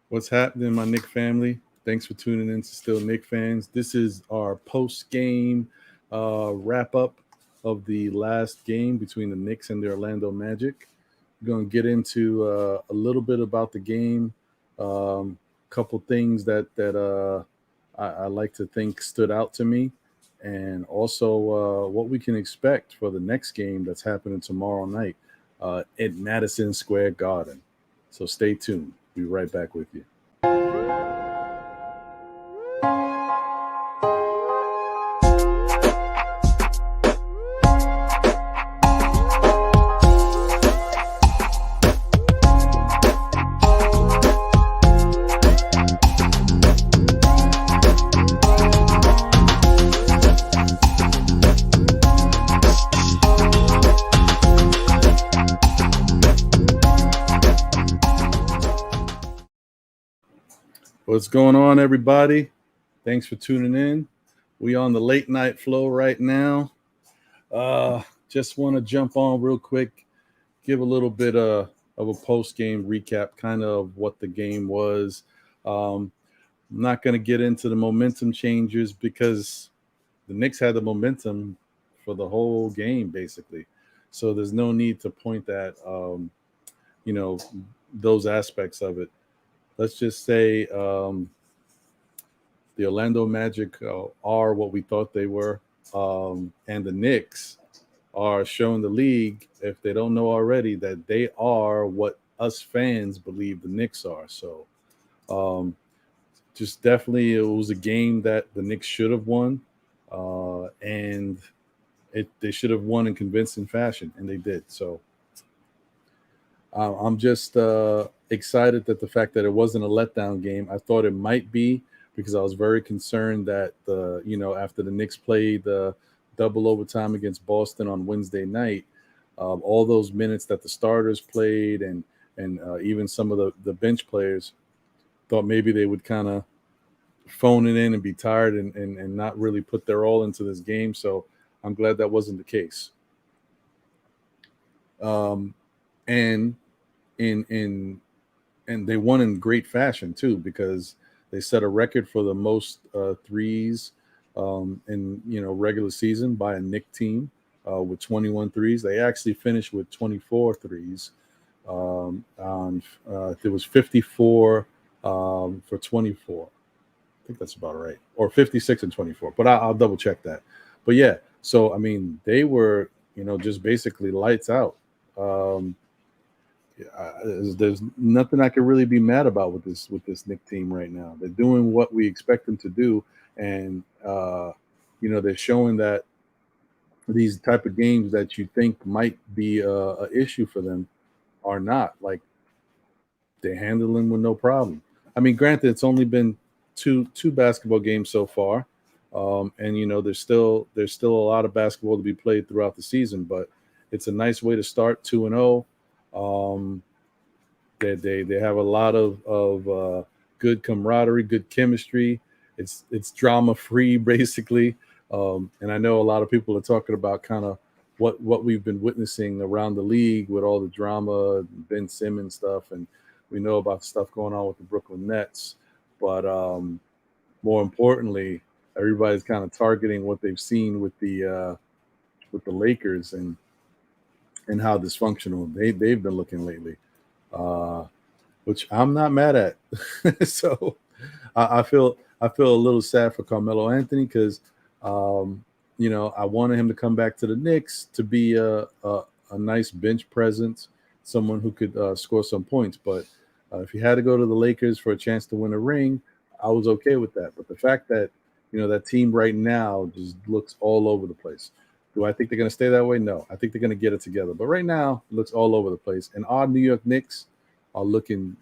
What's happening, my Knick family? Thanks for tuning in to Still Knick fans. This is our post-game wrap up of the last game between the Knicks and the Orlando Magic. We're going to get into a little bit about the game, couple things that I like to think stood out to me, and also what we can expect for the next game that's happening tomorrow night at Madison Square Garden. So stay tuned. Be right back with you. What's going on, everybody? Thanks for tuning in. We on the late night flow right now. Just want to jump on real quick, give a little bit of a post game recap, kind of what the game was. I'm not going to get into the momentum changes because the Knicks had the momentum for the whole game, basically. So there's no need to point at, you know, those aspects of it. Let's just say the Orlando Magic are what we thought they were, and the Knicks are showing the league, if they don't know already, that they are what us fans believe the Knicks are. So, just definitely, it was a game that the Knicks should have won, and they should have won in convincing fashion, and they did. So, I'm just excited that the fact that it wasn't a letdown game. I thought it might be because I was very concerned that after the Knicks played the double overtime against Boston on Wednesday night, all those minutes that the starters played and even some of the bench players thought maybe they would kind of phone it in and be tired and not really put their all into this game. So I'm glad that wasn't the case. And in and they won in great fashion too, because they set a record for the most threes in regular season by a Knick team with 21 threes. They actually finished with 24 threes. There was 54 for 24. I think that's about right, or 56 and 24. But I'll double check that. But yeah, so I mean, they were just basically lights out. There's nothing I can really be mad about with this Knick team right now. They're doing what we expect them to do, and they're showing that these type of games that you think might be a issue for them are not. Like, they handle them with no problem. I mean, granted, it's only been two basketball games so far, and there's still a lot of basketball to be played throughout the season. But it's a nice way to start 2-0. They have a lot of good camaraderie, good chemistry. It's drama free basically, and I know a lot of people are talking about kind of what we've been witnessing around the league with all the drama, Ben Simmons stuff, and we know about the stuff going on with the Brooklyn Nets. But more importantly, everybody's kind of targeting what they've seen with the Lakers and how dysfunctional they've been looking lately, which I'm not mad at. So I feel a little sad for Carmelo Anthony because I wanted him to come back to the Knicks to be a nice bench presence, someone who could score some points. But if he had to go to the Lakers for a chance to win a ring, I was okay with that. But the fact that that team right now just looks all over the place. Do I think they're going to stay that way? No. I think they're going to get it together. But right now, it looks all over the place. And our New York Knicks are looking,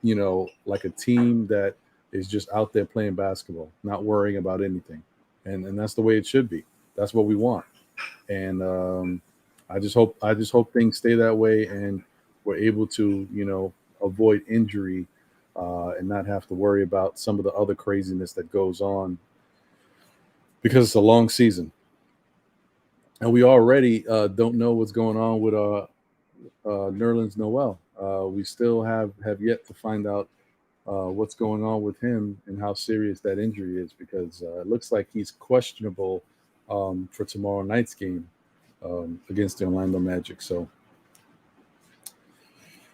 like a team that is just out there playing basketball, not worrying about anything. And that's the way it should be. That's what we want. And I just hope things stay that way and we're able to, avoid injury and not have to worry about some of the other craziness that goes on because it's a long season. And we already don't know what's going on with Nerlens Noel. We still have yet to find out what's going on with him and how serious that injury is, because it looks like he's questionable for tomorrow night's game against the Orlando Magic. So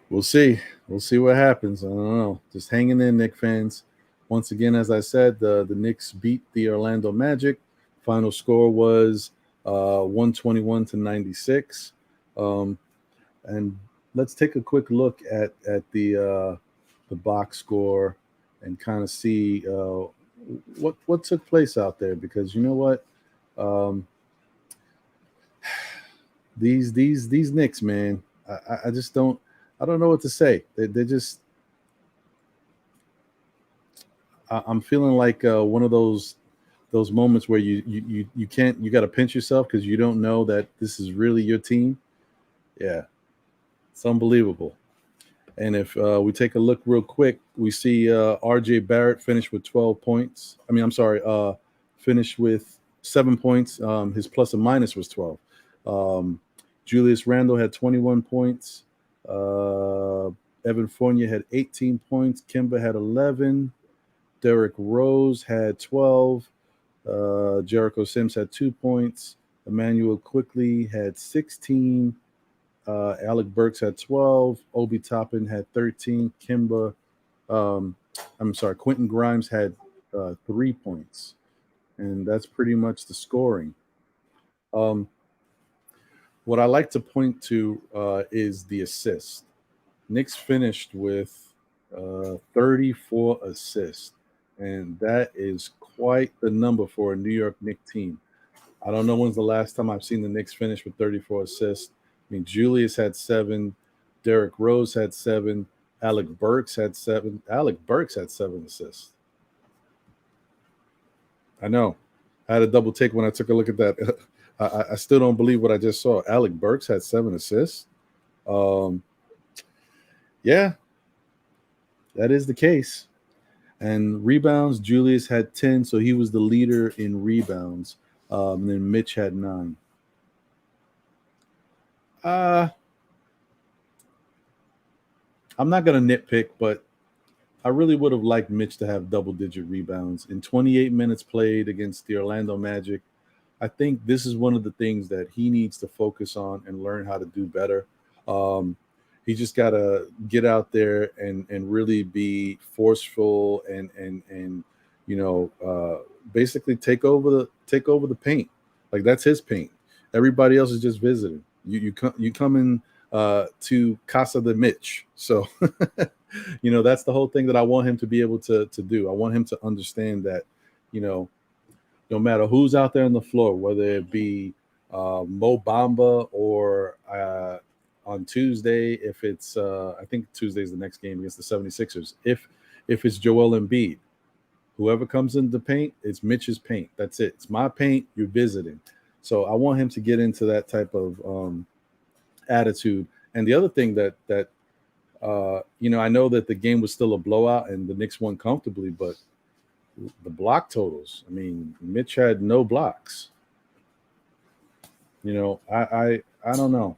we'll see. We'll see what happens. I don't know. Just hanging in, Knicks fans. Once again, as I said, the Knicks beat the Orlando Magic. Final score was 121 to 96. And let's take a quick look at the box score and kind of see what took place out there, because you know what, these Knicks, man, I just don't know what to say. They're just, I'm feeling like one of those moments where you can't, you got to pinch yourself because you don't know that this is really your team. Yeah, it's unbelievable. And if we take a look real quick, we see R.J. Barrett finished with 12 points. I mean, I'm sorry, finished with 7 points. His plus and minus was 12. Julius Randle had 21 points. Evan Fournier had 18 points. Kemba had 11. Derrick Rose had 12. Jericho Sims had 2 points. Emmanuel Quickly had 16. Alec Burks had 12. Obi Toppin had 13. Quentin Grimes had 3 points. And that's pretty much the scoring. What I like to point to is the assists. Knicks finished with 34 assists. And that is quite the number for a New York Knicks team. I don't know when's the last time I've seen the Knicks finish with 34 assists. I mean, Julius had 7. Derrick Rose had 7. Alec Burks had 7. Alec Burks had 7 assists. I know. I had a double take when I took a look at that. I still don't believe what I just saw. Alec Burks had 7 assists. Yeah, that is the case. And rebounds, Julius had 10, so he was the leader in rebounds. And then Mitch had 9. I'm not going to nitpick, but I really would have liked Mitch to have double-digit rebounds. In 28 minutes played against the Orlando Magic, I think this is one of the things that he needs to focus on and learn how to do better. He just got to get out there and really be forceful and basically take over the paint. Like, that's his paint. Everybody else is just visiting. You come in to Casa de Mitch. So, that's the whole thing that I want him to be able to do. I want him to understand that, no matter who's out there on the floor, whether it be Mo Bamba or on Tuesday, if it's I think Tuesday's the next game against the 76ers. If it's Joel Embiid, whoever comes in the paint, it's Mitch's paint. That's it. It's my paint. You're visiting. So I want him to get into that type of attitude. And the other thing that I know that the game was still a blowout and the Knicks won comfortably, but the block totals, I mean, Mitch had no blocks. I don't know.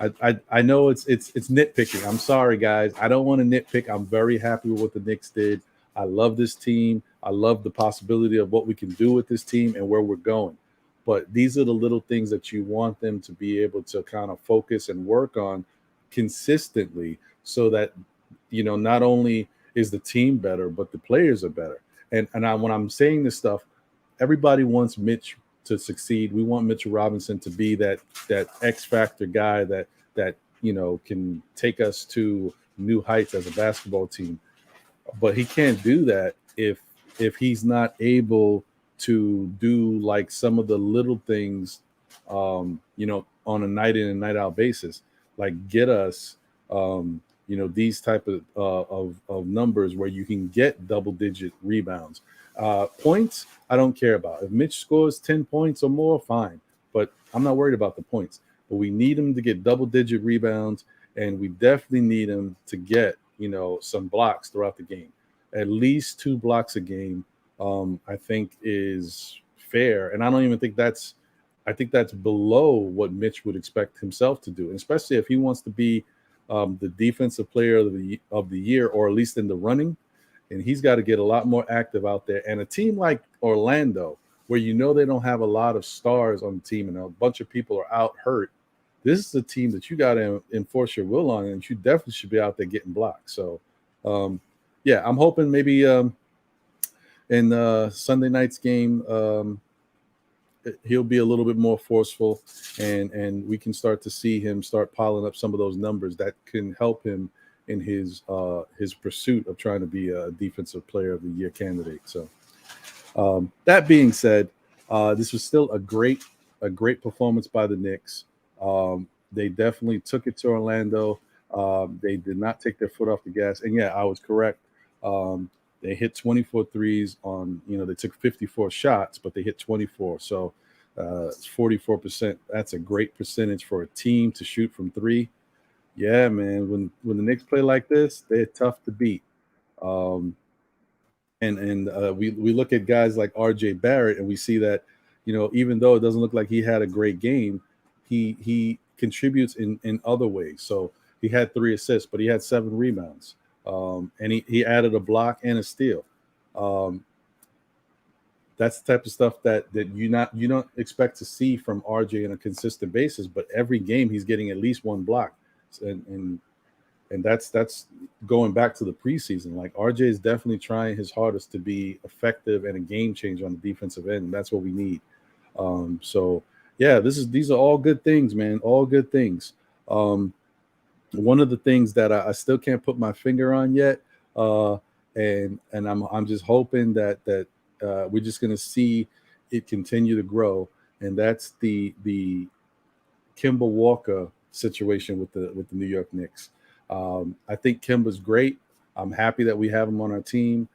I know it's nitpicking. I'm sorry, guys. I don't want to nitpick. I'm very happy with what the Knicks did. I love this team. I love the possibility of what we can do with this team and where we're going. But these are the little things that you want them to be able to kind of focus and work on consistently, so that, not only is the team better, but the players are better. And when I'm saying this stuff, everybody wants Mitch to succeed. We want Mitchell Robinson to be that X factor guy that can take us to new heights as a basketball team. But he can't do that if he's not able to do like some of the little things, on a night in and night out basis, like get us, these type of numbers where you can get double digit rebounds. Points, I don't care about. If Mitch scores 10 points or more, fine. But I'm not worried about the points. But we need him to get double digit rebounds, and we definitely need him to get, some blocks throughout the game. At least 2 blocks a game, I think is fair. And I don't even think I think that's below what Mitch would expect himself to do, and especially if he wants to be the defensive player of the year, or at least in the running. and he's got to get a lot more active out there. And a team like Orlando, where they don't have a lot of stars on the team and a bunch of people are out hurt, this is a team that you got to enforce your will on, and you definitely should be out there getting blocked. So, yeah, I'm hoping maybe in Sunday night's game, he'll be a little bit more forceful, and we can start to see him start piling up some of those numbers that can help him in his pursuit of trying to be a defensive player of the year candidate. So that being said, this was still a great performance by the Knicks. They definitely took it to Orlando. They did not take their foot off the gas. And yeah, I was correct. They hit 24 threes on, they took 54 shots, but they hit 24. So it's 44%. That's a great percentage for a team to shoot from three. Yeah, man. When the Knicks play like this, they're tough to beat. And we look at guys like RJ Barrett, and we see that, even though it doesn't look like he had a great game, he contributes in other ways. So he had 3 assists, but he had 7 rebounds. And he added a block and a steal. That's the type of stuff that you don't expect to see from RJ on a consistent basis. But every game he's getting at least 1 block, and that's going back to the preseason. Like, RJ is definitely trying his hardest to be effective and a game changer on the defensive end, and that's what we need. So yeah, these are all good things, man. All good things. One of the things that I still can't put my finger on yet, and I'm just hoping that we're just going to see it continue to grow, and that's the Kemba Walker situation with the New York Knicks. I think Kemba's great. I'm happy that we have him on our team.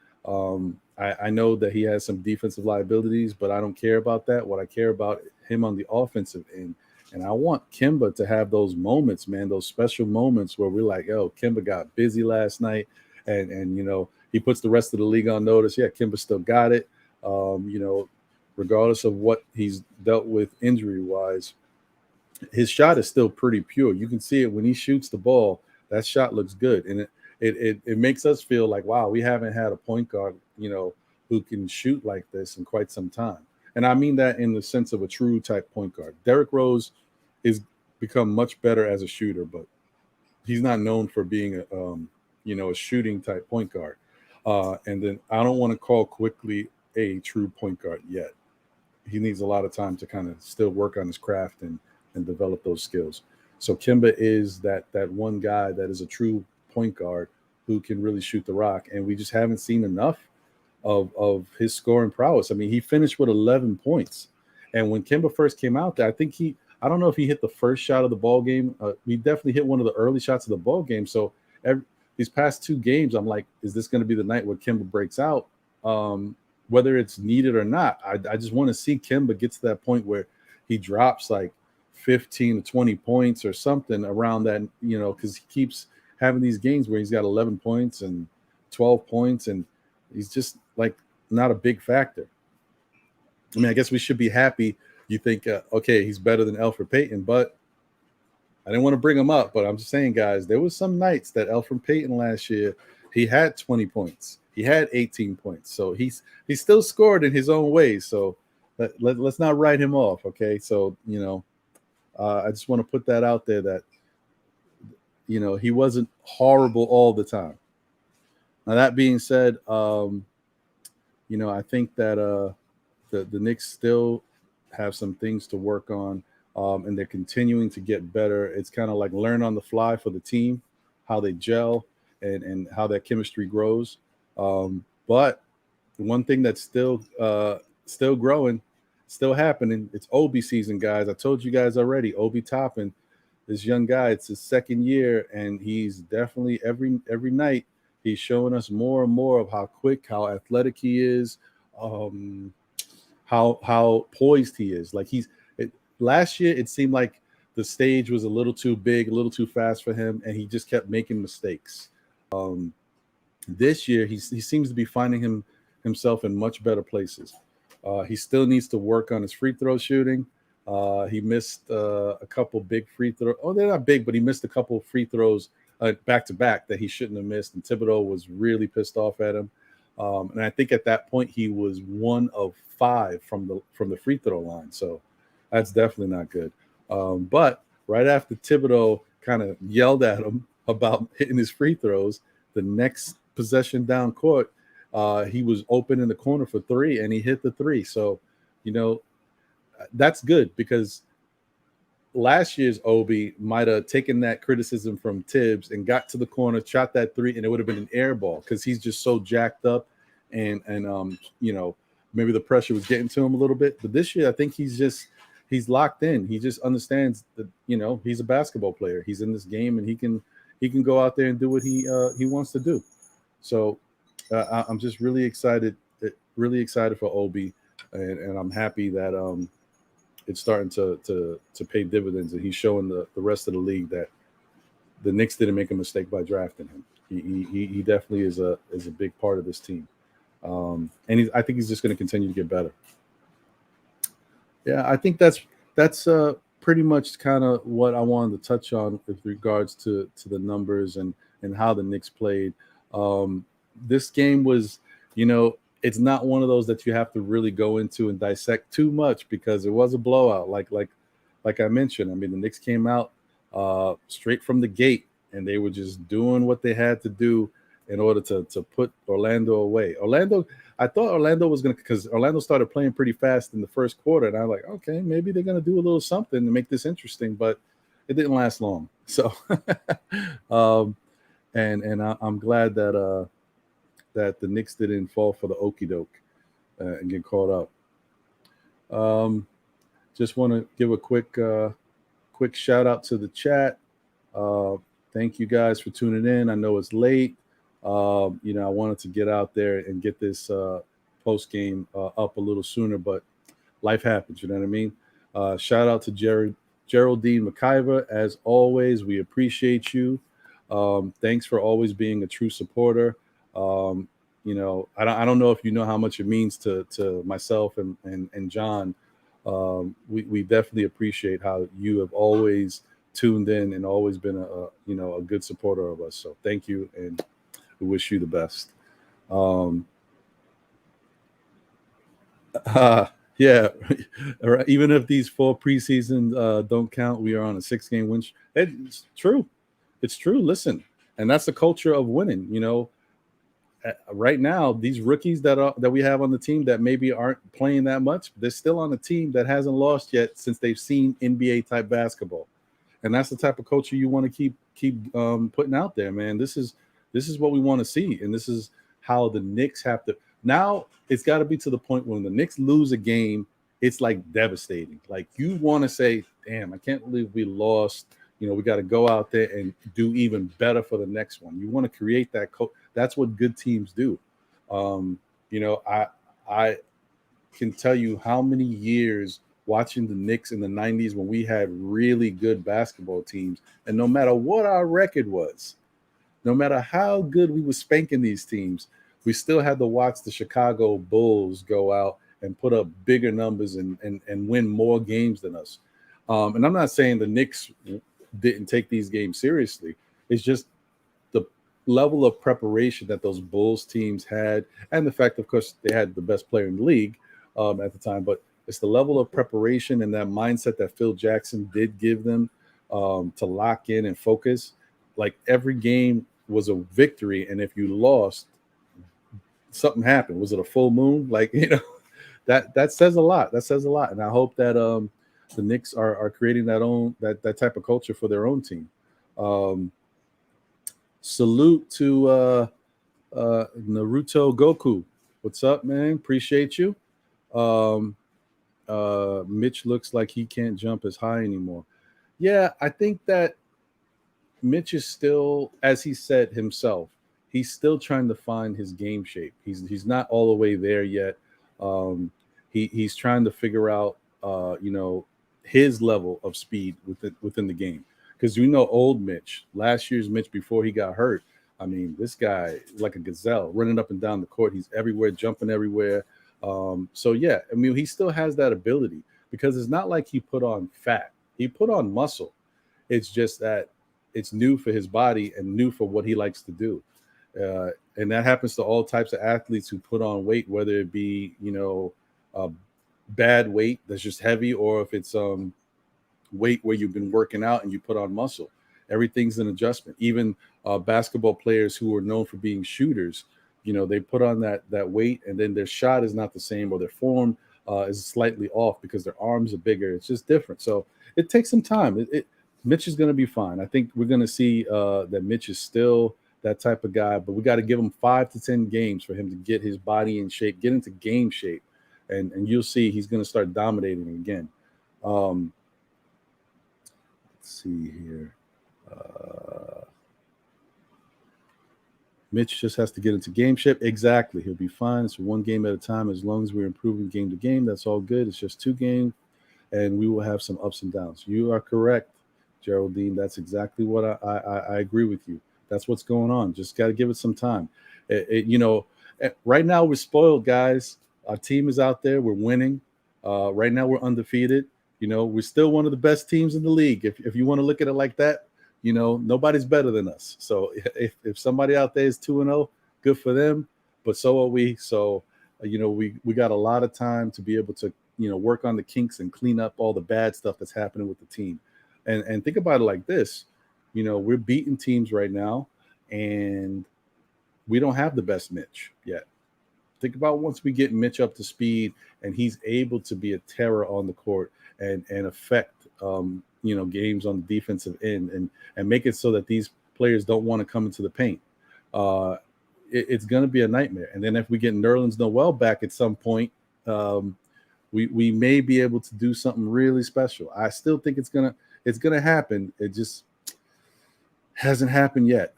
I know that he has some defensive liabilities, but I don't care about that. What I care about him on the offensive end. And I want Kemba to have those moments, man, those special moments where we're like, oh, Kemba got busy last night. And he puts the rest of the league on notice. Yeah, Kemba still got it. Regardless of what he's dealt with injury-wise, his shot is still pretty pure. You can see it when he shoots the ball. That shot looks good. And it makes us feel like, wow, we haven't had a point guard, who can shoot like this in quite some time. And I mean that in the sense of a true type point guard. Derrick Rose is become much better as a shooter, but he's not known for being a shooting type point guard. And then I don't want to call Quickly a true point guard yet. He needs a lot of time to kind of still work on his craft and develop those skills. So Kemba is that one guy that is a true point guard who can really shoot the rock, and we just haven't seen enough of his scoring prowess. I mean, he finished with 11 points. And when Kemba first came out there, I don't know if he hit the first shot of the ball game. He definitely hit one of the early shots of the ball game. So these past 2 games, I'm like, is this going to be the night where Kemba breaks out? Whether it's needed or not, I just want to see Kemba get to that point where he drops like 15 to 20 points or something around that, because he keeps having these games where he's got 11 points and 12 points, and he's just like not a big factor. I mean, I guess we should be happy. You think, okay, he's better than Elfrid Payton, but I didn't want to bring him up. But I'm just saying, guys, there was some nights that Elfrid Payton last year, he had 20 points. He had 18 points. So he still scored in his own way. So let's not write him off, okay? So, I just want to put that out there that, he wasn't horrible all the time. Now, that being said, I think that the Knicks still have some things to work on, and they're continuing to get better. It's kind of like learn on the fly for the team, how they gel and how that chemistry grows. But one thing that's still growing, still happening, it's Obi season, guys. I told you guys already, Obi Toppin, this young guy, it's his 2nd year, and he's definitely every night he's showing us more and more of how quick, how athletic he is, how poised he is. Like last year, it seemed like the stage was a little too big, a little too fast for him, and he just kept making mistakes. This year, he seems to be finding himself in much better places. He still needs to work on his free throw shooting. He missed a couple big free throws. Oh, they're not big, but he missed a couple free throws back to back that he shouldn't have missed. And Thibodeau was really pissed off at him. And I think at that point he was 1 of 5 from the free throw line. So that's definitely not good. But right after Thibodeau kind of yelled at him about hitting his free throws, the next possession down court, he was open in the corner for 3, and he hit the 3. So, that's good, because last year's Obi might have taken that criticism from Tibbs and got to the corner, shot that 3, and it would have been an air ball because he's just so jacked up, and maybe the pressure was getting to him a little bit. But this year, I think he's locked in. He just understands that he's a basketball player. He's in this game, and he can go out there and do what he wants to do. So I'm just really excited for Obi, and I'm happy that it's starting to pay dividends, and he's showing the rest of the league that the Knicks didn't make a mistake by drafting him. He definitely is a big part of this team, and I think he's just going to continue to get better. Yeah, I think that's pretty much kind of what I wanted to touch on with regards to the numbers and how the Knicks played. This game was, it's not one of those that you have to really go into and dissect too much, because it was a blowout. Like I mentioned, I mean, the Knicks came out straight from the gate, and they were just doing what they had to do in order to put Orlando away. I thought Orlando was going to, because Orlando started playing pretty fast in the first quarter, and I was like, okay, maybe they're going to do a little something to make this interesting, but it didn't last long. So, and I'm glad that the Knicks didn't fall for the okie doke and get caught up. Just want to give a quick shout out to the chat. Thank you guys for tuning in. I know it's late. I wanted to get out there and get this post game up a little sooner, but life happens. You know what I mean? Shout out to Geraldine McIver. As always, we appreciate you. Thanks for always being a true supporter. I don't know if you know how much it means to myself and John. We definitely appreciate how you have always tuned in and always been a good supporter of us. So thank you, and we wish you the best. Yeah, even if these 4 preseasons don't count, we are on a 6-game win. It's true. It's true. Listen, and that's the culture of winning. Right now, these rookies that we have on the team that maybe aren't playing that much, they're still on a team that hasn't lost yet since they've seen NBA type basketball, and that's the type of culture you want to keep putting out there, man. This is what we want to see, and this is how the Knicks have to. Now it's got to be to the point when the Knicks lose a game, it's like devastating. Like, you want to say, "Damn, I can't believe we lost." We got to go out there and do even better for the next one. You want to create that that's what good teams do. I can tell you how many years watching the Knicks in the 90s when we had really good basketball teams, and no matter what our record was, no matter how good we were spanking these teams, we still had to watch the Chicago Bulls go out and put up bigger numbers and win more games than us. And I'm not saying the Knicks didn't take these games seriously. It's just the level of preparation that those Bulls teams had, and the fact, of course, they had the best player in the league at the time, but it's the level of preparation and that mindset that Phil Jackson did give them to lock in and focus. Like, every game was a victory, and if you lost, something happened. Was it a full moon? That says a lot. That says a lot, and I hope that the Knicks are creating that type of culture for their own team. Salute to Naruto Goku. What's up, man? Appreciate you. Mitch looks like he can't jump as high anymore. Yeah, I think that Mitch is still, as he said himself, he's still trying to find his game shape. He's not all the way there yet. He's trying to figure out, his level of speed within the game. Because old Mitch, last year's Mitch before he got hurt, I mean, this guy like a gazelle running up and down the court. He's everywhere, jumping everywhere. So yeah, I mean, he still has that ability, because it's not like he put on fat. He put on muscle. It's just that it's new for his body and new for what he likes to do. And that happens to all types of athletes who put on weight, whether it be, bad weight that's just heavy, or if it's weight where you've been working out and you put on muscle. Everything's an adjustment. Even basketball players who are known for being shooters, they put on that weight, and then their shot is not the same, or their form is slightly off because their arms are bigger. It's just different. So it takes some time. Mitch is going to be fine. I think we're going to see that Mitch is still that type of guy, but we got to give him 5 to 10 games for him to get his body in shape, get into game shape, and you'll see he's going to start dominating again. Let's see here. Mitch just has to get into game shape. Exactly. He'll be fine. It's one game at a time. As long as we're improving game to game, that's all good. It's just 2 games, and we will have some ups and downs. You are correct, Geraldine. That's exactly what I agree with you. That's what's going on. Just got to give it some time. Right now we're spoiled, guys. Our team is out there. We're winning. Right now we're undefeated. We're still one of the best teams in the league. If you want to look at it like that, nobody's better than us. So if somebody out there is 2-0, good for them. But so are we. So, we got a lot of time to be able to, work on the kinks and clean up all the bad stuff that's happening with the team. And think about it like this. We're beating teams right now, and we don't have the best Mitch yet. Think about once we get Mitch up to speed and he's able to be a terror on the court and affect, games on the defensive end and make it so that these players don't want to come into the paint. It's going to be a nightmare. And then if we get Nerlens Noel back at some point, we may be able to do something really special. I still think it's gonna happen. It just hasn't happened yet.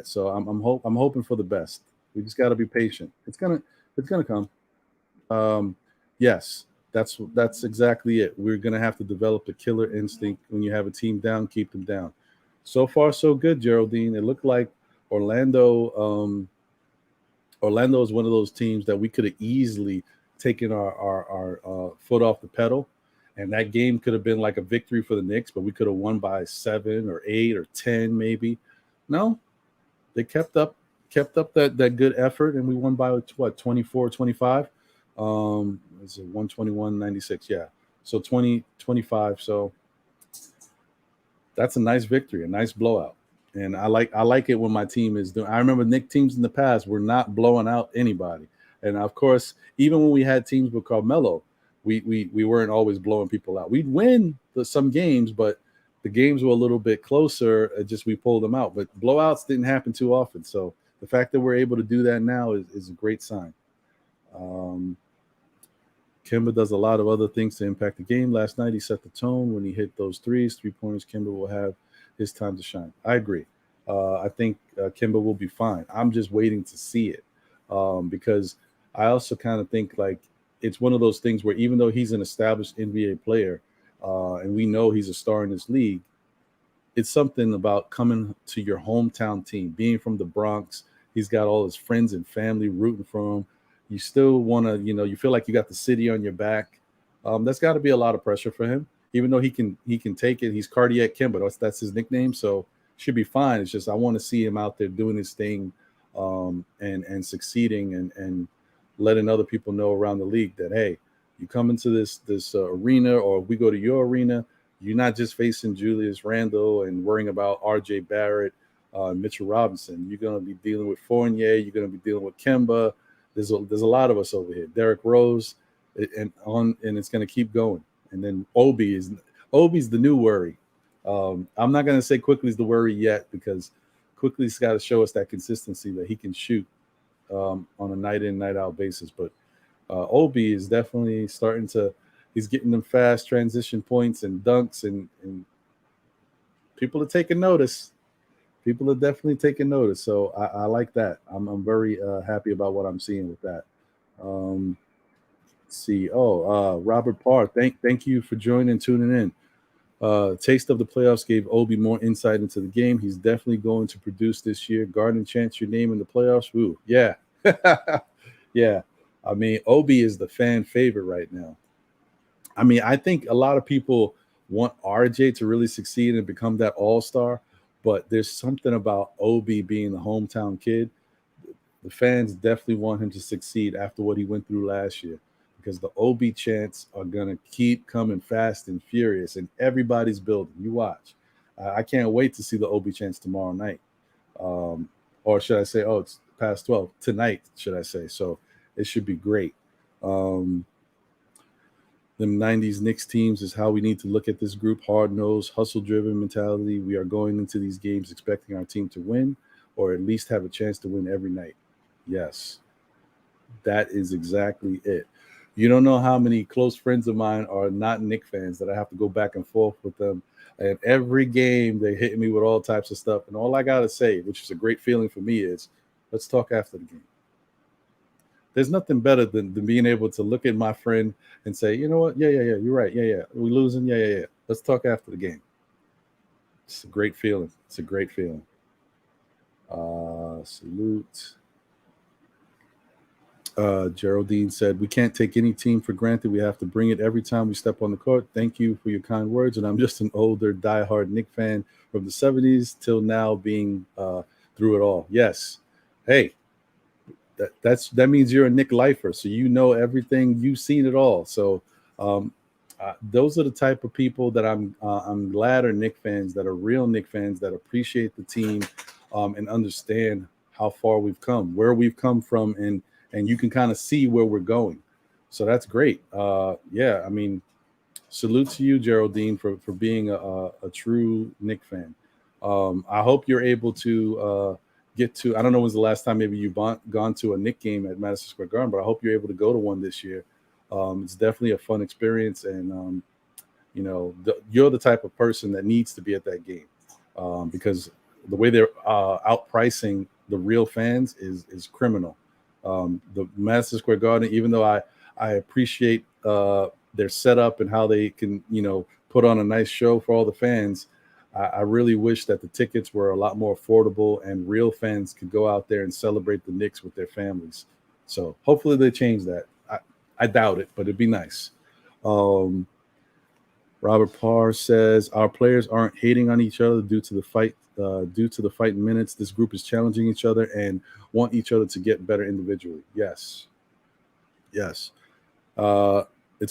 So I'm hoping for the best. We just got to be patient. It's gonna come. Yes, that's exactly it. We're gonna have to develop a killer instinct. When you have a team down, keep them down. So far, so good, Geraldine. It looked like Orlando is one of those teams that we could have easily taken our foot off the pedal, and that game could have been like a victory for the Knicks, but we could have won by 7 or 8 or 10 maybe. No, they kept up that good effort, and we won by 24-25. Is it 121-96? Yeah, so 20-25. So that's a nice victory, a nice blowout. And I like it when my team is doing. I remember Knicks teams in the past were not blowing out anybody, and of course, even when we had teams with Carmelo, we weren't always blowing people out. We'd win some games, but the games were a little bit closer. Just we pulled them out, but blowouts didn't happen too often. So the fact that we're able to do that now is a great sign. Kemba does a lot of other things to impact the game. Last night, he set the tone when he hit those 3-pointers. Kemba will have his time to shine. I agree. I think Kemba will be fine. I'm just waiting to see it because I also kind of think like it's one of those things where even though he's an established NBA player and we know he's a star in this league, it's something about coming to your hometown team, being from the Bronx. He's got all his friends and family rooting for him. You still want to, you feel like you got the city on your back. That's got to be a lot of pressure for him, even though he can take it. He's Cardiac Kemba. That's his nickname. So should be fine. It's just I want to see him out there doing his thing and succeeding and letting other people know around the league that, hey, you come into this arena, or we go to your arena, you're not just facing Julius Randle and worrying about R.J. Barrett, Mitchell Robinson. You're going to be dealing with Fournier. You're going to be dealing with Kemba. There's a lot of us over here. Derrick Rose, and it's going to keep going. And then Obi's the new worry. I'm not going to say Quickly's the worry yet because Quickly's got to show us that consistency that he can shoot on a night in, night out basis. But Obi is definitely he's getting them fast transition points and dunks, and people are taking notice. People are definitely taking notice. So I like that. I'm very happy about what I'm seeing with that. Let's see. Robert Parr, thank you for tuning in. Taste of the playoffs gave Obi more insight into the game. He's definitely going to produce this year. Garden chance your name in the playoffs. Ooh, yeah. Yeah. I mean, Obi is the fan favorite right now. I mean, I think a lot of people want RJ to really succeed and become that all-star, but there's something about Obi being the hometown kid the fans definitely want him to succeed after what he went through last year, because the OB chants are going to keep coming fast and furious, and everybody's building. You watch. I can't wait to see the OB chants tomorrow night. Or should I say, oh, it's past 12. Tonight, should I say. So it should be great. Them 90s Knicks teams is how we need to look at this group. Hard-nosed, hustle-driven mentality. We are going into these games expecting our team to win, or at least have a chance to win every night. Yes, that is exactly it. You don't know how many close friends of mine are not Knicks fans that I have to go back and forth with them. And every game, they hit me with all types of stuff. And all I got to say, which is a great feeling for me, is let's talk after the game. There's nothing better than being able to look at my friend and say, you know what? Yeah, you're right. Yeah. We losing? Yeah. Let's talk after the game. It's a great feeling. Salute. Geraldine said, we can't take any team for granted. We have to bring it every time we step on the court. Thank you for your kind words. And I'm just an older, diehard Knicks fan from the 70s till now, being through it all. Yes. Hey, that means you're a Knicks lifer. So you know everything. You've seen it all. So those are the type of people that I'm glad are Knicks fans, that are real Knicks fans, that appreciate the team and understand how far we've come, where we've come from, and you can kind of see where we're going. So that's great. Yeah, I mean, salute to you, Geraldine, for being a true Knicks fan. I hope you're able to get to, I don't know when's the last time maybe you've gone to a Knicks game at Madison Square Garden, but I hope you're able to go to one this year. It's definitely a fun experience, and you're the type of person that needs to be at that game, because the way they're outpricing the real fans is criminal. The Madison Square Garden, even though I appreciate their setup and how they can put on a nice show for all the fans, I really wish that the tickets were a lot more affordable and real fans could go out there and celebrate the Knicks with their families. So hopefully they change that. I doubt it, but it'd be nice. Robert Parr says, our players aren't hating on each other due to the fight minutes. This group is challenging each other and want each other to get better individually. Yes. It's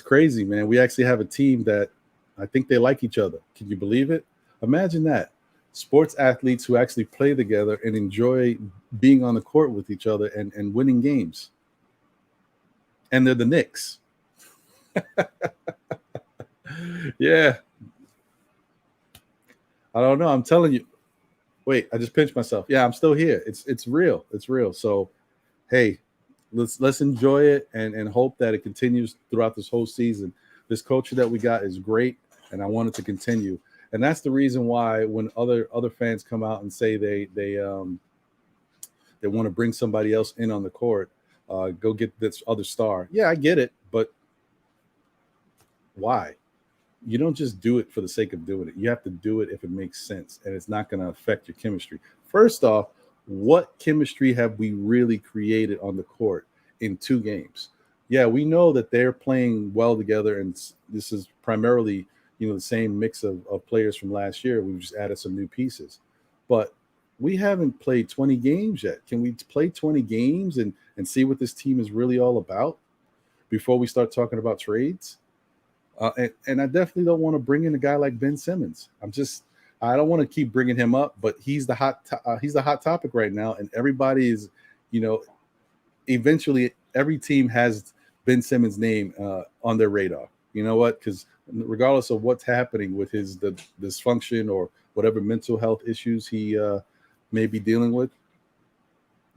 crazy, man. We actually have a team that I think they like each other. Can you believe it? Imagine that. Sports athletes who actually play together and enjoy being on the court with each other and winning games. And they're the Knicks. Yeah. I don't know. I'm telling you. Wait, I just pinched myself. Yeah, I'm still here. It's real. It's real. So, hey, let's enjoy it and hope that it continues throughout this whole season. This culture that we got is great, and I want it to continue. And that's the reason why when other fans come out and say they want to bring somebody else in on the court, go get this other star. Yeah, I get it, but why? You don't just do it for the sake of doing it. You have to do it if it makes sense, and it's not going to affect your chemistry. First off, what chemistry have we really created on the court in 2 games? Yeah, we know that they're playing well together, and this is primarily the same mix of players from last year. We've just added some new pieces, but we haven't played 20 games yet. Can we play 20 games and see what this team is really all about before we start talking about trades? And I definitely don't want to bring in a guy like Ben Simmons. I don't want to keep bringing him up, but he's the hot topic right now, and everybody is, eventually every team has Ben Simmons' name on their radar. You know what? Because regardless of what's happening with his dysfunction or whatever mental health issues he may be dealing with,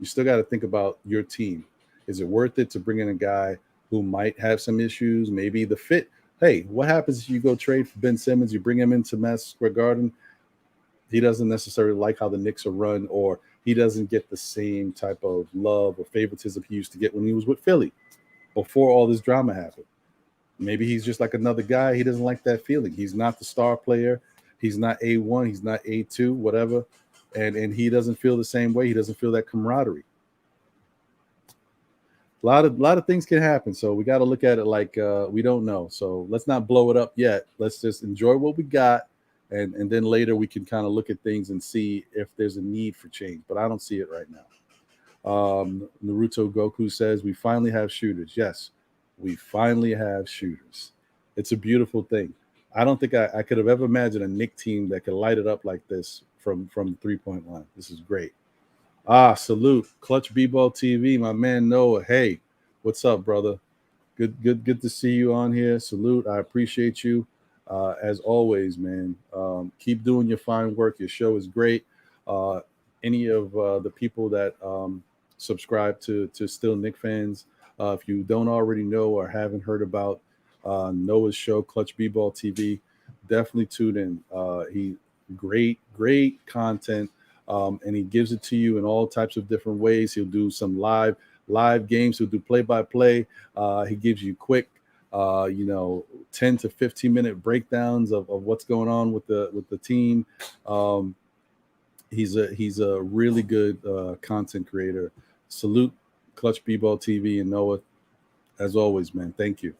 you still got to think about your team. Is it worth it to bring in a guy who might have some issues? Maybe the fit. Hey, what happens if you go trade for Ben Simmons? You bring him into Madison Square Garden. He doesn't necessarily like how the Knicks are run, or he doesn't get the same type of love or favoritism he used to get when he was with Philly before all this drama happened. Maybe he's just like another guy. He doesn't like that feeling. He's not the star player. He's not A1. He's not A2, whatever. And he doesn't feel the same way. He doesn't feel that camaraderie. A lot of things can happen. So we got to look at it like we don't know. So let's not blow it up yet. Let's just enjoy what we got. And then later we can kind of look at things and see if there's a need for change. But I don't see it right now. Naruto Goku says, we finally have shooters. Yes, we finally have shooters. It's a beautiful thing. I don't think I could have ever imagined a Knicks team that could light it up like this from the 3-point line. This is great. Salute. Clutch BBall TV, my man Noah. Hey, what's up, brother? Good to see you on here. Salute. I appreciate you. As always, man. Keep doing your fine work. Your show is great. Any of the people that subscribe to Still Knicks fans, if you don't already know or haven't heard about Noah's show, Clutch B-Ball TV, definitely tune in. He great content, and he gives it to you in all types of different ways. He'll do some live games. He'll do play-by-play. He gives you quick 10 to 15 minute breakdowns of what's going on with the team. He's a really good content creator. Salute Clutch B-Ball TV and Noah, as always, man. Thank you.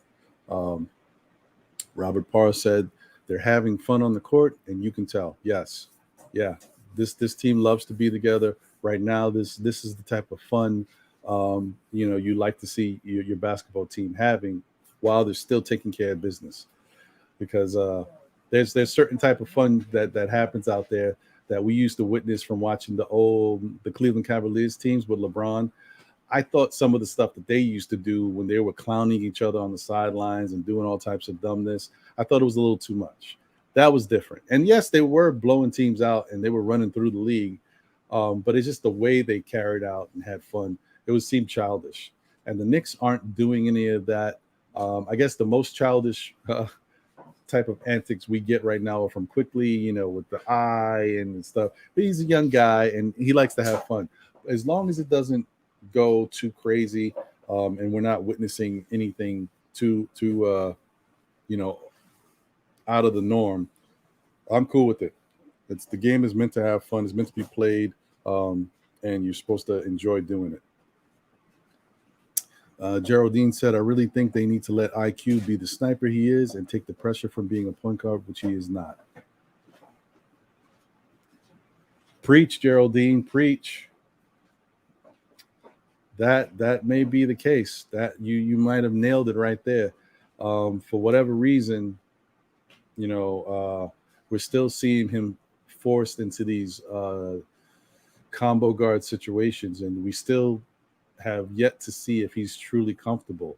Robert Parr said they're having fun on the court, and you can tell. Yes, yeah. This team loves to be together right now. This is the type of fun you like to see your basketball team having while they're still taking care of business, because there's certain type of fun that happens out there that we used to witness from watching the Cleveland Cavaliers teams with LeBron. I thought some of the stuff that they used to do when they were clowning each other on the sidelines and doing all types of dumbness, I thought it was a little too much. That was different. And yes, they were blowing teams out and they were running through the league, but it's just the way they carried out and had fun. It seemed childish. And the Knicks aren't doing any of that. I guess the most childish type of antics we get right now are from Quickly, with the eye and stuff. But he's a young guy and he likes to have fun. As long as it doesn't go too crazy, and we're not witnessing anything too out of the norm, I'm cool with it. The game is meant to have fun. It's meant to be played, and you're supposed to enjoy doing it. Geraldine said, I really think they need to let IQ be the sniper he is and take the pressure from being a point guard, which he is not. Preach, Geraldine, preach. That may be the case. That you might have nailed it right there. For whatever reason, we're still seeing him forced into these combo guard situations, and we still have yet to see if he's truly comfortable.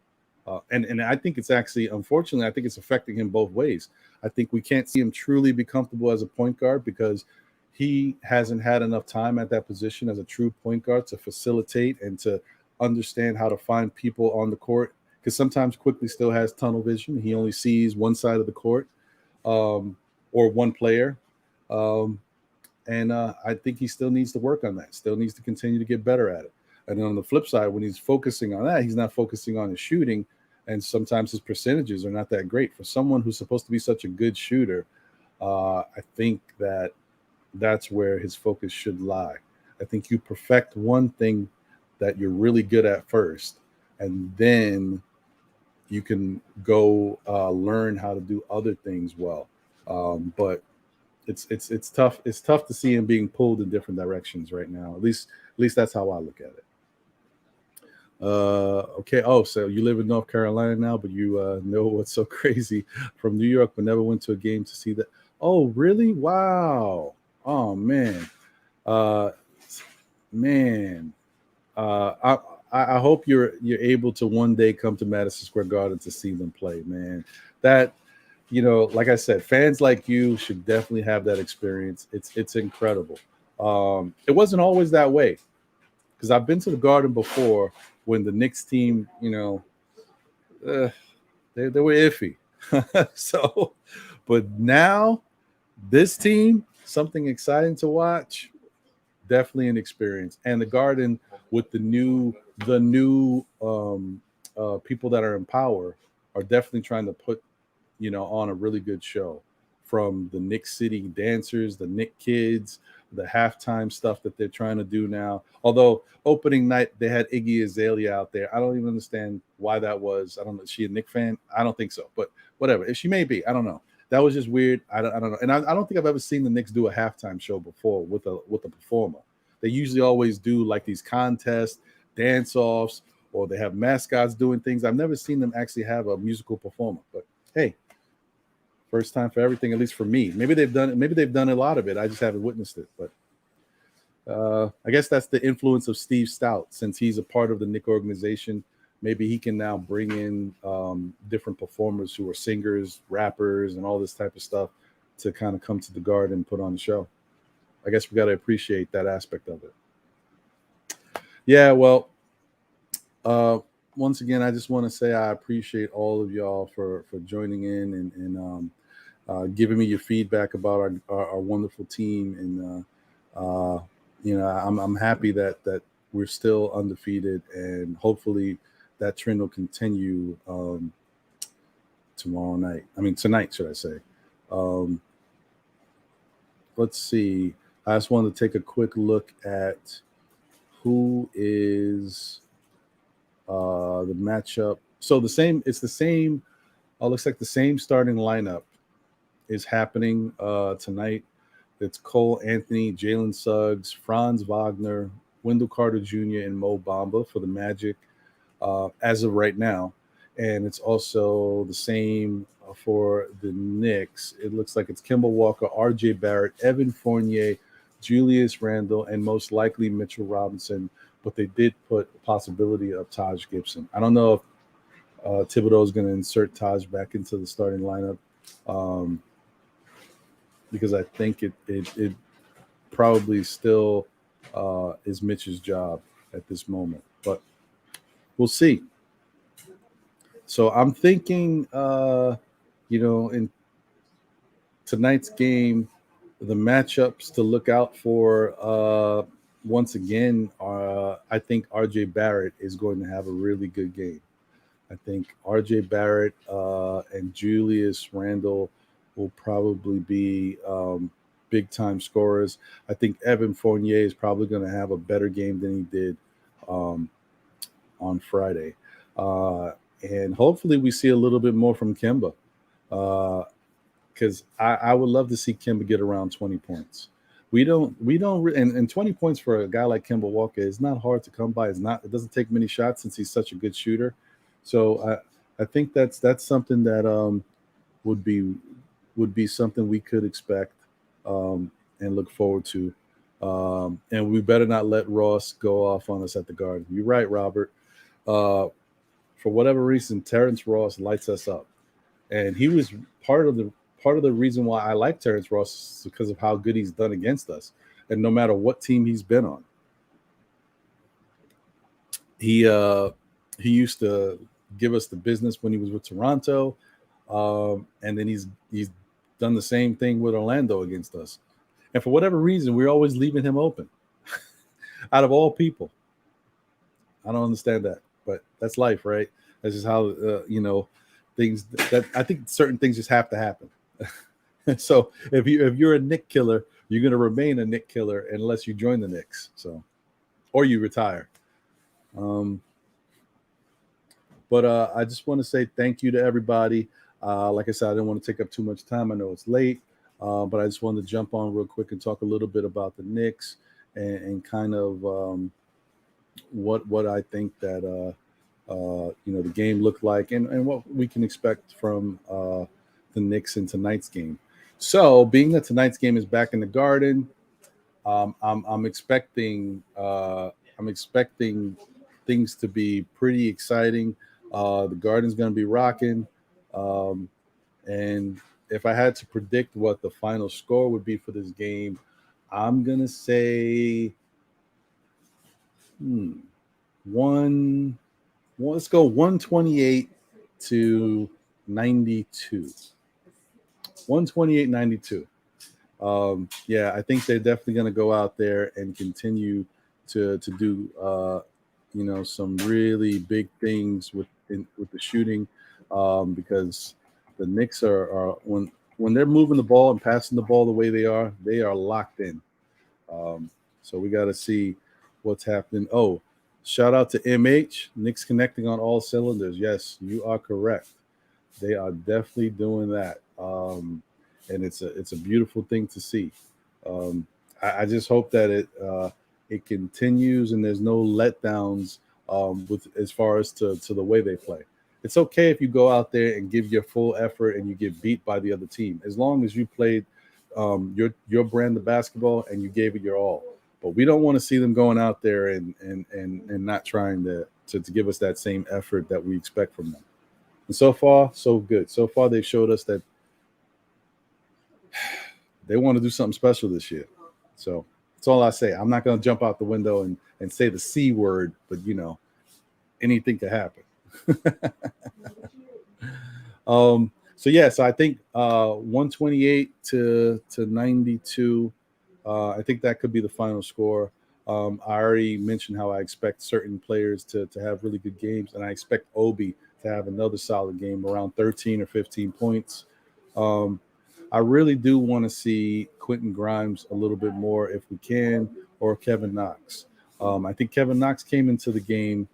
And I think it's actually, unfortunately, I think it's affecting him both ways. I think we can't see him truly be comfortable as a point guard because he hasn't had enough time at that position as a true point guard to facilitate and to understand how to find people on the court. Because sometimes Quickly still has tunnel vision. He only sees one side of the court, or one player. And I think he still needs to work on that. Still needs to continue to get better at it. And then on the flip side, when he's focusing on that, he's not focusing on his shooting. And sometimes his percentages are not that great. For someone who's supposed to be such a good shooter, I think that's where his focus should lie. I think you perfect one thing that you're really good at first, and then you can go learn how to do other things well. But it's tough. It's tough to see him being pulled in different directions right now. At least that's how I look at it. Okay. Oh, so you live in North Carolina now, but you know what's so crazy? From New York, but never went to a game to see that. Oh, really? Wow. Oh man. I hope you're able to one day come to Madison Square Garden to see them play, man. That, like I said, fans like you should definitely have that experience. It's incredible. It wasn't always that way, because I've been to the Garden before when the Knicks team, they were iffy. So, but now this team, something exciting to watch. Definitely an experience. And the Garden with the new people that are in power are definitely trying to put on a really good show, from the Knicks City dancers, the Knicks kids, the halftime stuff that they're trying to do now. Although opening night they had Iggy Azalea out there. I don't even understand why that was. I don't know. Is she a Knicks fan? I don't think so. But whatever. If she may be, I don't know. That was just weird. I don't know. And I don't think I've ever seen the Knicks do a halftime show before with a performer. they usually always do like these contests, dance-offs, or they have mascots doing things. I've never seen them actually have a musical performer. But hey, first time for everything, at least for me. Maybe they've done a lot of it. I just haven't witnessed it. But I guess that's the influence of Steve Stout, since he's a part of the Knick organization. Maybe he can now bring in different performers who are singers, rappers, and all this type of stuff to kind of come to the Garden and put on the show. I guess we got to appreciate that aspect of it. Yeah, well, once again, I just want to say I appreciate all of y'all for joining in and giving me your feedback about our wonderful team. And I'm happy that we're still undefeated, and hopefully that trend will continue tonight, should I say. Let's see. I just wanted to take a quick look at who is the matchup. So it's the same. Looks like the same starting lineup is happening tonight. It's Cole Anthony, Jalen Suggs, Franz Wagner, Wendell Carter Jr., and Mo Bamba for the Magic as of right now. And it's also the same for the Knicks. It looks like it's Kemba Walker, R.J. Barrett, Evan Fournier, Julius Randle, and most likely Mitchell Robinson. But they did put a possibility of Taj Gibson. I don't know if Thibodeau is going to insert Taj back into the starting lineup because I think it probably still is Mitch's job at this moment. But we'll see. So I'm thinking, in tonight's game, the matchups to look out for, once again, I think R.J. Barrett is going to have a really good game. I think R.J. Barrett and Julius Randle will probably be big-time scorers. I think Evan Fournier is probably going to have a better game than he did on Friday. And hopefully we see a little bit more from Kemba, because I would love to see Kemba get around 20 points. We don't, and 20 points for a guy like Kemba Walker is not hard to come by. It doesn't take many shots since he's such a good shooter. So I think that's something that would be something we could expect and look forward to. And we better not let Ross go off on us at the Garden. You're right, Robert. For whatever reason, Terrence Ross lights us up, and he was part of the reason why I like Terrence Ross, is because of how good he's done against us, and no matter what team he's been on, he used to give us the business when he was with Toronto, and then he's done the same thing with Orlando against us, and for whatever reason, we're always leaving him open. Out of all people, I don't understand that. But that's life, right? That's just how things. That I think certain things just have to happen. So if you're a Knick killer, you're going to remain a Knick killer unless you join the Knicks. So, or you retire. But I just want to say thank you to everybody. Like I said, I didn't want to take up too much time. I know it's late, but I just wanted to jump on real quick and talk a little bit about the Knicks and kind of. What I think that the game looked like and what we can expect from the Knicks in tonight's game. So, being that tonight's game is back in the Garden, I'm expecting things to be pretty exciting. The Garden's going to be rocking, and if I had to predict what the final score would be for this game, I'm gonna say. Let's go 128 to 92. 128-92. Yeah, I think they're definitely going to go out there and continue to do some really big things with the shooting, because the Knicks are when they're moving the ball and passing the ball the way they are locked in. So we got to see what's happening. Oh, shout out to MH, Knicks connecting on all cylinders. Yes, you are correct. They are definitely doing that. And it's a beautiful thing to see. I just hope that it continues, and there's no letdowns with as far as to the way they play. It's okay if you go out there and give your full effort and you get beat by the other team, as long as you played your brand of basketball and you gave it your all. But we don't want to see them going out there and not trying to give us that same effort that we expect from them. And so far, so good. So far, they've showed us that they want to do something special this year. So that's all I say. I'm not going to jump out the window and say the C word, but, anything could happen. So I think 128 to 92. I think that could be the final score. I already mentioned how I expect certain players to have really good games, and I expect Obi to have another solid game around 13 or 15 points. I really do want to see Quentin Grimes a little bit more if we can, or Kevin Knox. I think Kevin Knox came into the game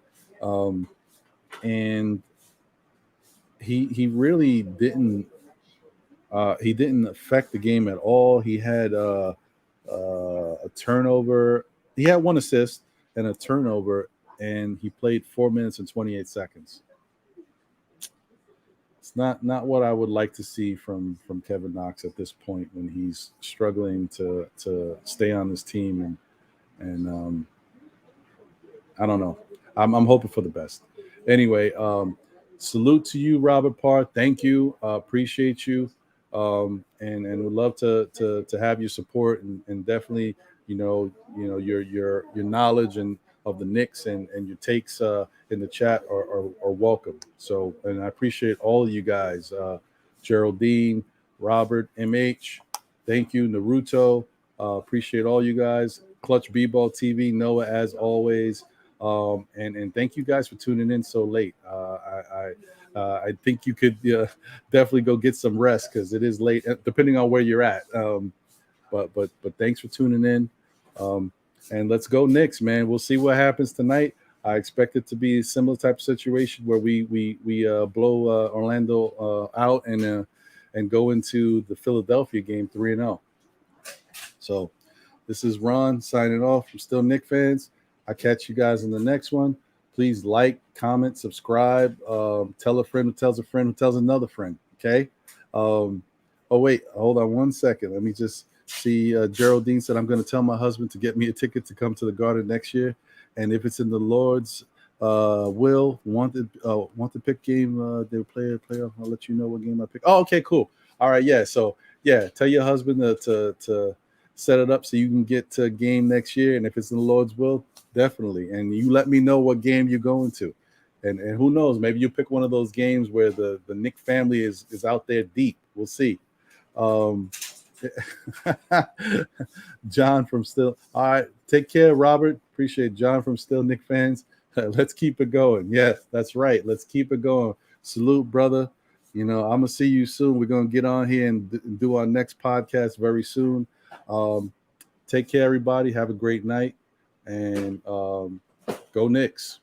and he really didn't affect the game at all. He had a turnover. He had one assist and a turnover, and he played 4 minutes and 28 seconds. It's not what I would like to see from Kevin Knox at this point when he's struggling to stay on this team, and I don't know. I'm hoping for the best. Anyway, salute to you, Robert Parr. Thank you. Appreciate you. And would love to have your support and definitely, your knowledge and of the Knicks and your takes in the chat are welcome. So, and I appreciate all of you guys, Geraldine, Robert, MH. Thank you, Naruto. Appreciate all you guys. Clutch BBall TV, Noah, as always. And thank you guys for tuning in so late. I think you could definitely go get some rest because it is late, depending on where you're at. But thanks for tuning in. And let's go Knicks, man. We'll see what happens tonight. I expect it to be a similar type of situation where we blow Orlando out and go into the Philadelphia game 3-0. So this is Ron signing off from Still Knicks Fans. I'll catch you guys in the next one. Please like, comment, subscribe. Tell a friend who tells a friend who tells another friend. Okay. Oh wait, hold on 1 second. Let me just see. Geraldine said I'm going to tell my husband to get me a ticket to come to the Garden next year, and if it's in the Lord's will, want the pick game. They play playoff. I'll let you know what game I pick. Oh, okay, cool. All right, yeah. So yeah, tell your husband to set it up so you can get to a game next year, and if it's in the Lord's will, definitely. And you let me know what game you're going to, and who knows, maybe you pick one of those games where the Knicks family is out there deep. We'll see. John from Still. All right, take care, Robert. Appreciate John from Still Knicks Fans. Let's keep it going. Yes, that's right. Let's keep it going. Salute, brother. I'm gonna see you soon. We're gonna get on here and do our next podcast very soon. Take care, everybody. Have a great night, and go Knicks.